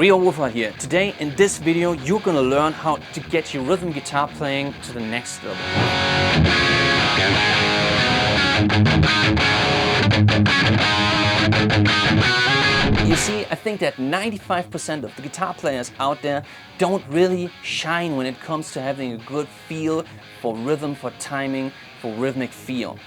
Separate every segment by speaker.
Speaker 1: Real Wolfer here. Today in this video you're gonna learn how to get your rhythm guitar playing to the next level. You see, I think that 95% of the guitar players out there don't really shine when it comes to having a good feel for rhythm, for timing, for rhythmic feel.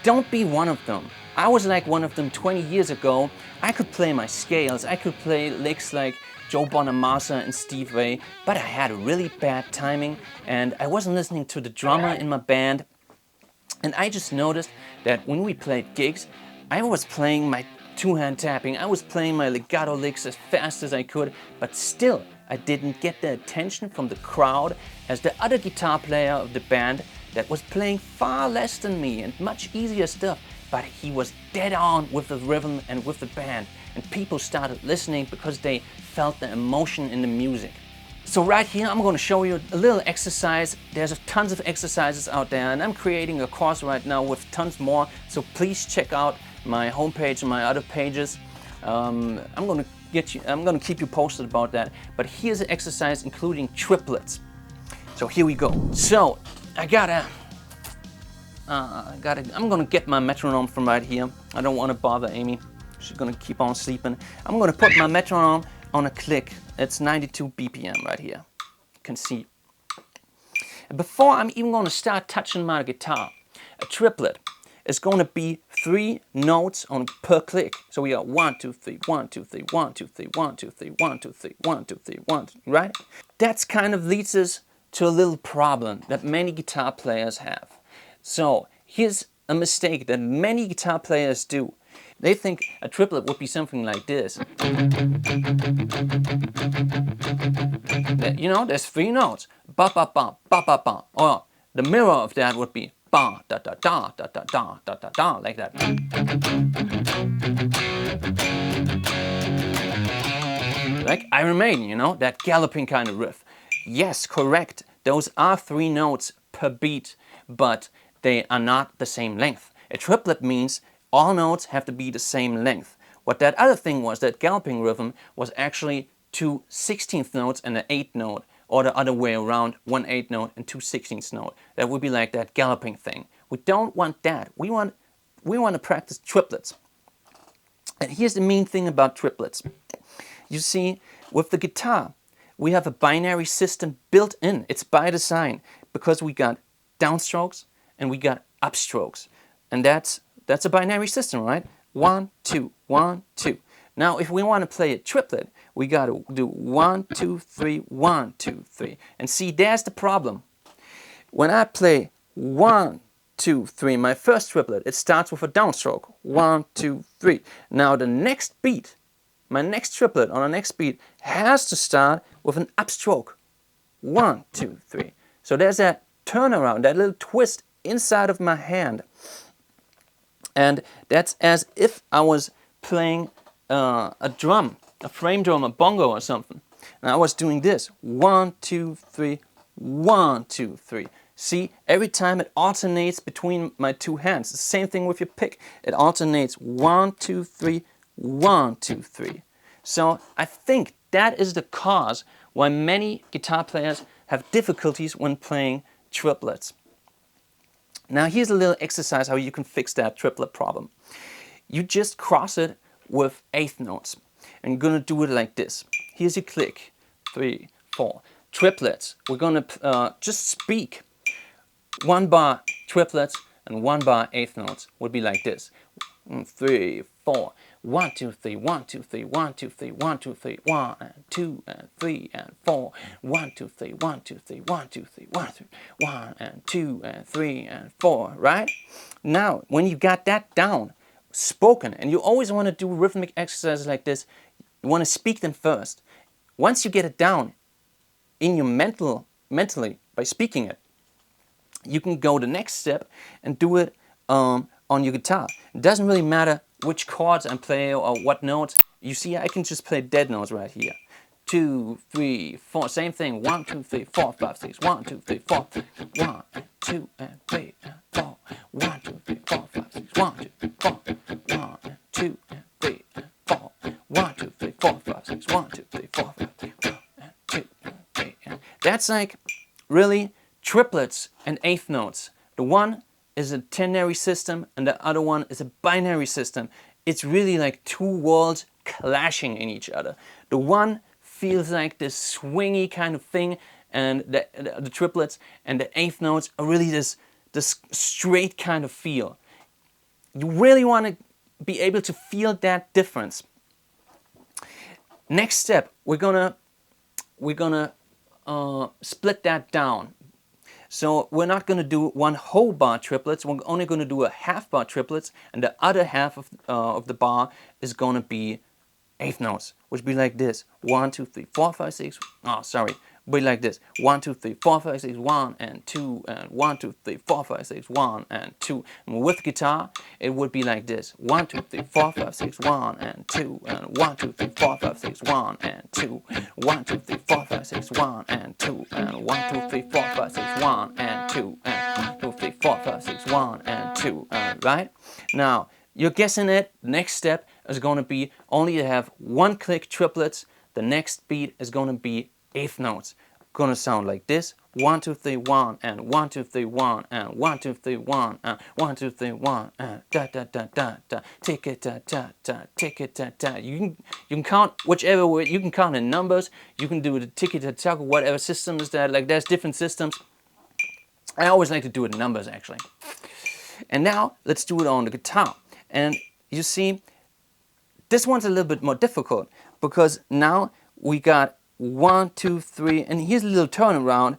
Speaker 1: Don't be one of them. I was like one of them 20 years ago. I could play my scales, I could play licks like Joe Bonamassa and Steve Vai, but I had really bad timing and I wasn't listening to the drummer in my band. And I just noticed that when we played gigs, I was playing my two-hand tapping, I was playing my legato licks as fast as I could, but still I didn't get the attention from the crowd as the other guitar player of the band that was playing far less than me and much easier stuff, but he was dead on with the rhythm and with the band, and people started listening because they felt the emotion in the music. So right here I'm going to show you a little exercise. There's tons of exercises out there and I'm creating a course right now with tons more, so please check out my homepage and my other pages. I'm going to keep you posted about that, but here's an exercise including triplets. So here we go. So I'm gonna get my metronome from right here. I don't want to bother Amy. She's gonna keep on sleeping. I'm gonna put my metronome on a click. It's 92 BPM right here. You can see. And before I'm even gonna start touching my guitar, a triplet is gonna be 3 notes on per click. So we got 1, 2, 3, 1, 2, 3, 1, 2, 3, 1, 2, 3, 1, 2, 3, 1, 2, 3, 1, 2, right? That's kind of leads us to a little problem that many guitar players have. So here's a mistake that many guitar players do. They think a triplet would be something like this. You know, there's 3 notes. Ba ba ba ba ba ba. Or the mirror of that would be ba da da da da da da da da da, like that. Like Iron Maiden, you know, that galloping kind of riff. Yes, correct. Those are 3 notes per beat, but they are not the same length. A triplet means all notes have to be the same length. What that other thing was, that galloping rhythm, was actually 2 16th notes and an 8th note, or the other way around, 1 8th note and 2 16th note. That would be like that galloping thing. We don't want that. We want to practice triplets. And here's the main thing about triplets. You see, with the guitar, we have a binary system built in. It's by design because we got downstrokes and we got upstrokes. And that's a binary system, right? 1, 2, 1, 2. Now, if we want to play a triplet, we got to do 1, 2, 3, 1, 2, 3. And see, there's the problem. When I play 1, 2, 3, my first triplet, it starts with a downstroke. 1, 2, 3. Now the next beat, my next triplet on the next beat has to start with an upstroke. 1, 2, 3. So there's that turnaround, that little twist inside of my hand. And that's as if I was playing a drum, a frame drum, a bongo or something. And I was doing this. 1, 2, 3, 1, 2, 3. See, every time it alternates between my 2 hands. The same thing with your pick. It alternates 1, 2, 3, 1, 2, 3. So I think that is the cause why many guitar players have difficulties when playing triplets. Now here's a little exercise how you can fix that triplet problem. You just cross it with 8th notes. And you're gonna do it like this. Here's your click. 3, 4. Triplets. We're gonna just speak. 1 bar triplets and 1 bar 8th notes would be like this. 3, 4. 1, 2, 3, 1, 2, 3, 1, 2, 3, 1, 2, 3, 1, and 2, and 3, and 4. 1, 2, 3, 1, 2, 3, 1, 2, 3, 1, 3, 1, and 2, and 3, and 4, right? Now, when you got that down, spoken, and you always want to do rhythmic exercises like this, you want to speak them first. Once you get it down in your mentally, by speaking it, you can go the next step and do it on your guitar. It doesn't really matter which chords I play or what notes. You see, I can just play dead notes right here. 2, 3, 4, same thing. 1, 2, 3, 4, 5, 6. 1, 2, 3, 4, 1, 2, and 3, and 4. 1, 2, 3, 4, 5, 6. 1, 2, 3, 4, 1, 2, and 3, and 4. 1, 2, 3, 4, 5, 6. 1, 2, 3, 4, 3. And that's like really triplets and eighth notes. The one is a ternary system and the other one is a binary system. It's really like two worlds clashing in each other. The one feels like this swingy kind of thing, and the triplets and the eighth notes are really this straight kind of feel. You really want to be able to feel that difference. Next step, we're gonna split that down. So we're not going to do one whole bar triplets, we're only going to do a half bar triplets, and the other half of the bar is going to be eighth notes, which be like this. 1, 2, 3, 4, 5, 6. Oh, sorry. Be like this. 1, 2, 3, 4, 5, 6, 1 and 2, and 1, 2, 3, 4, 5, 6, 1 and 2. And with guitar, it would be like this. 1, 2, 3, 4, 5, 6, 1 and 2, and 1, 2, 3, 4, 5, 6, 1 and 2. 1, 2, 3, 4, 5, 6, 1 and 2, and 1, 2, 3, 4, 5, 6, 1 and 2, and 1, 2, 3, 4, 5, 6, 1 and 2. Right? Now, you're guessing it. Next step is going to be only to have one click triplets. The next beat is going to be eighth notes. Going to sound like this. 1, 2, 3, 1, and 1, 2, 3, 1, and 1, 2, 3, 1, and 1, 2, 3, 1, and da da da da da, tick it da da da, tick it da da. You can count whichever way. You can count in numbers. You can do the tick it da da, whatever system is that. Like there's different systems. I always like to do it in numbers actually. And now let's do it on the guitar. And you see, this one's a little bit more difficult because now we got 1, 2, 3, and here's a little turnaround.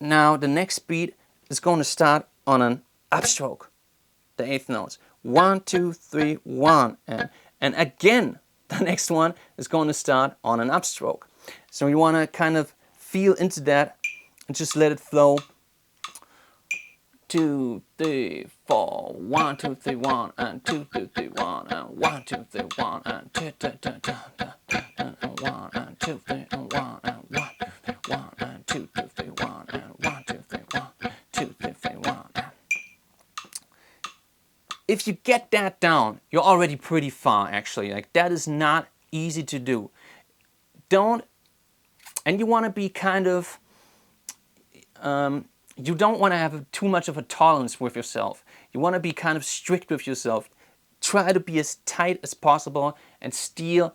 Speaker 1: Now the next beat is going to start on an upstroke, the eighth notes. 1, 2, 3, 1, and again the next one is going to start on an upstroke. So you want to kind of feel into that and just let it flow. 2, 3, 4, 1, 2, 3, 1, and 2, 2, 3, 1, and 1, 2, 3, 1, and 2, 2, 2, 2, 1, and 2, 3, 1, and 1, 2, 3, 1, and 2, 2, 3, 1, and 1, 2, 3, 1, 2, 3, 3, 1. If you get that down, you're already pretty far actually. Like that is not easy to do. And you want to be kind of, you don't want to have too much of a tolerance with yourself. You want to be kind of strict with yourself. Try to be as tight as possible and still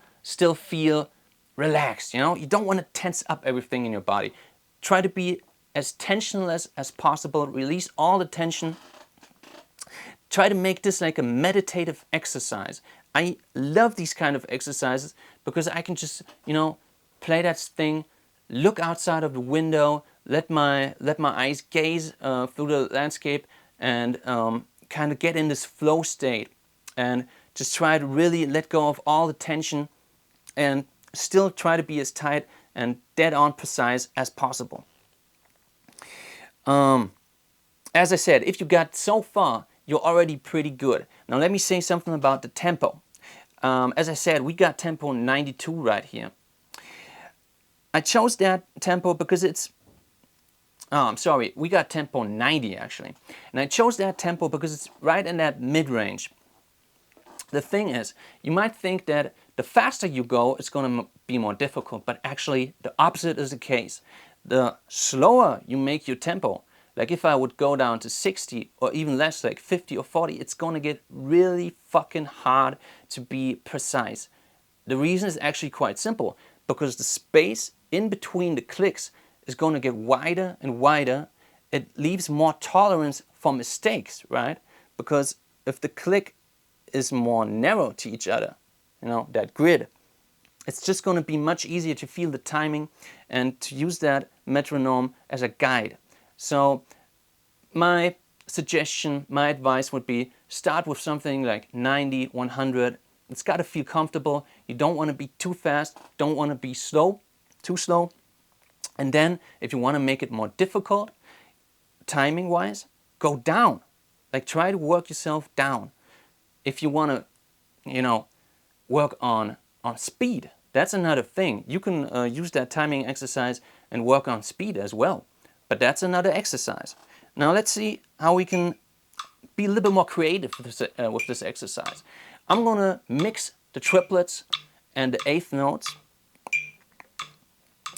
Speaker 1: feel relaxed, you know? You don't want to tense up everything in your body. Try to be as tensionless as possible. Release all the tension. Try to make this like a meditative exercise. I love these kind of exercises because I can just, you know, play that thing, look outside of the window, let my eyes gaze through the landscape and kind of get in this flow state and just try to really let go of all the tension and still try to be as tight and dead on precise as possible. As I said, if you got so far, you're already pretty good. Now let me say something about the tempo. As I said, we got tempo 92 right here. I chose that tempo because it's we got tempo 90 actually. And I chose that tempo because it's right in that mid-range. The thing is, you might think that the faster you go, it's going to be more difficult, but actually the opposite is the case. The slower you make your tempo, like if I would go down to 60 or even less, like 50 or 40, it's going to get really fucking hard to be precise. The reason is actually quite simple, because the space in between the clicks is going to get wider and wider. It leaves more tolerance for mistakes, right? Because if the click is more narrow to each other, you know, that grid, it's just going to be much easier to feel the timing and to use that metronome as a guide. So my suggestion, my advice would be start with something like 90, 100. It's got to feel comfortable. You don't want to be too fast, don't want to be slow, too slow. And then if you want to make it more difficult, timing wise, go down. Like try to work yourself down. If you want to, you know, work on speed, that's another thing. You can use that timing exercise and work on speed as well. But that's another exercise. Now let's see how we can be a little bit more creative with this exercise. I'm going to mix the triplets and the eighth notes.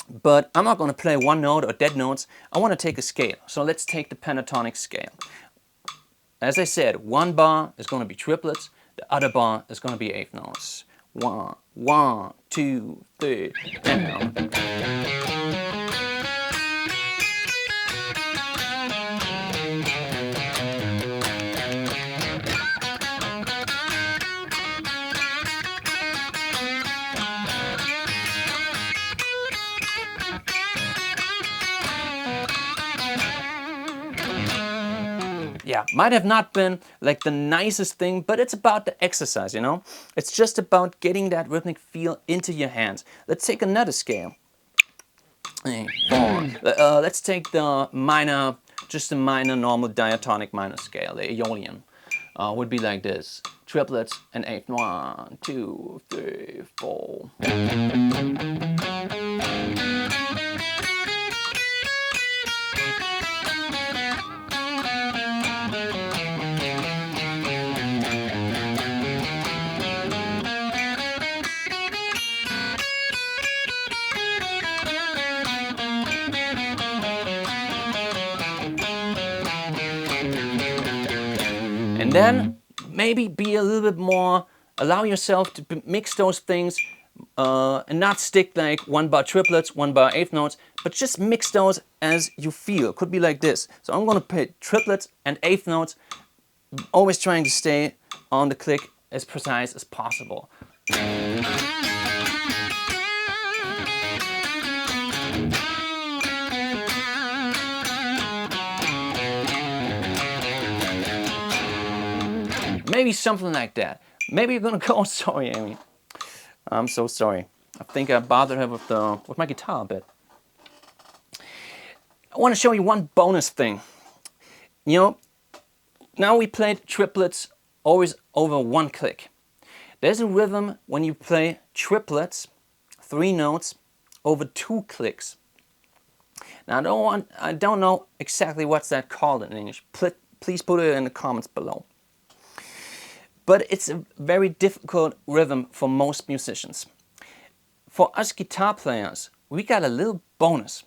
Speaker 1: But I'm not going to play one note or dead notes. I want to take a scale. So let's take the pentatonic scale. As I said, one bar is going to be triplets. The other bar is going to be eighth notes. One, one, two, three, down. Yeah, might have not been like the nicest thing, but it's about the exercise, you know? It's just about getting that rhythmic feel into your hands. Let's take another scale. Let's take the minor, just a minor normal diatonic minor scale, the Aeolian. Would be like this. Triplets and eighth. One, two, three, four. And then maybe be a little bit more, allow yourself to mix those things and not stick like one bar triplets, one bar eighth notes, but just mix those as you feel. Could be like this. So I'm going to play triplets and eighth notes, always trying to stay on the click as precise as possible. Maybe something like that. Maybe you're gonna go, sorry Amy. I'm so sorry. I think I bothered her with my guitar a bit. I want to show you one bonus thing. You know, now we played triplets always over one click. There's a rhythm when you play triplets, 3 notes, over 2 clicks. Now I don't know exactly what's that called in English. Please put it in the comments below. But it's a very difficult rhythm for most musicians. For us guitar players, we got a little bonus.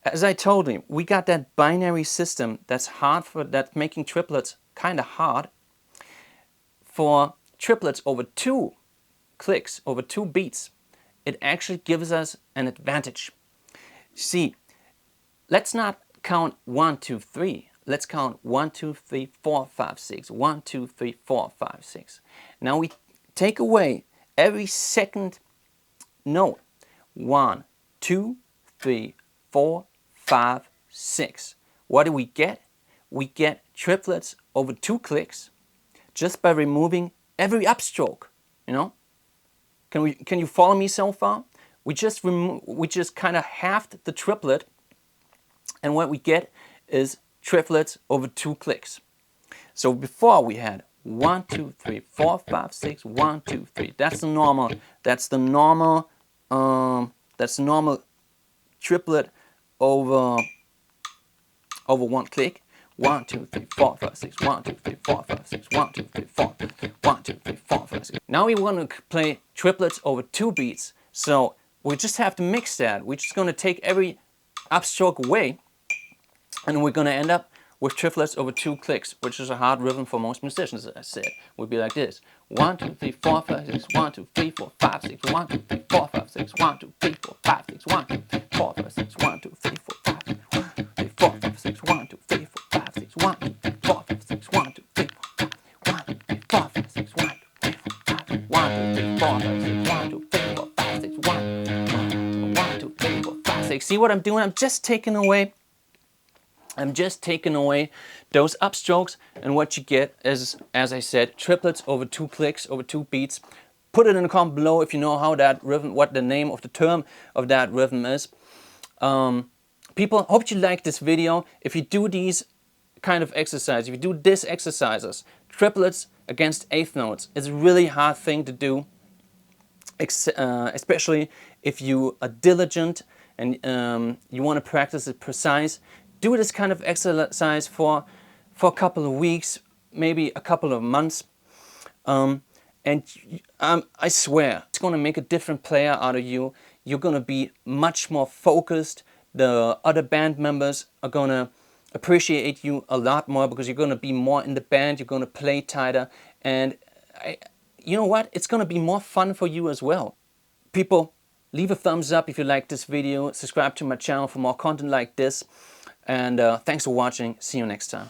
Speaker 1: As I told you, we got that binary system that's making triplets kind of hard. For triplets over 2 clicks, over 2 beats, it actually gives us an advantage. See, let's not count 1, 2, 3. Let's count 1, 2, 3, 4, 5, 6. 1, 2, 3, 4, 5, 6. Now we take away every second note. 1, 2, 3, 4, 5, 6. What do we get? We get triplets over 2 clicks just by removing every upstroke. You know? Can you follow me so far? We just kind of halved the triplet, and what we get is triplets over 2 clicks. So before we had 1, 2, 3, 4, 5, 6, 1, 2, 3. That's the normal triplet over 1 click. 1, 2, 3, 4, 5, 6. 1, 2, 3, 4, 5, 6. 1, 2, 3, 4, 1, 2, 3, 4, 5, 6. Now we want to play triplets over 2 beats. So we just have to mix that. We're just going to take every upstroke away, and we're going to end up with triplets over 2 clicks, which is a hard rhythm for most musicians, as I said. Would be like this. 1, 2, 3, 4, 5, 6. 1, 2, 3, 4, 5, 6. 1, 2, 3, 4, 5, 6. 1, 2, 3, 4, 5, 6. 1, 2, 3, 4, 5, 6. 1, 2, 3, 4, 5, 6. 1, 2, 3, 4, 5, 6. 1, 2, 3, 4, 5, 6. 1, 2, 3, 4, 5, 6. 1, 2, 3, 4, 5, 1, 2, 3, 4, 5, 6. 1, 2, 3, 4, 5, 6. 1, 2, 3, 4, 5, 6. 1, 2, 3, 4, 5, 6. 1, 2, 3, 4, 5, 6. See what I'm doing? I'm just taking away those upstrokes, and what you get is, as I said, triplets over 2 clicks, over 2 beats. Put it in the comment below if you know how that rhythm, what the name of the term of that rhythm is. People, hope you like this video. If you do these kind of exercises, if you do these exercises, triplets against eighth notes, it's a really hard thing to do, especially if you are diligent and you want to practice it precise. Do this kind of exercise for a couple of weeks, maybe a couple of months, and I swear it's going to make a different player out of you. you're gonna be much more focused. The other band members are gonna appreciate you a lot more because you're gonna be more in the band, you're gonna play tighter, and you know what? It's gonna be more fun for you as well. People, leave a thumbs up if you like this video, subscribe to my channel for more content like this, and thanks for watching. See you next time.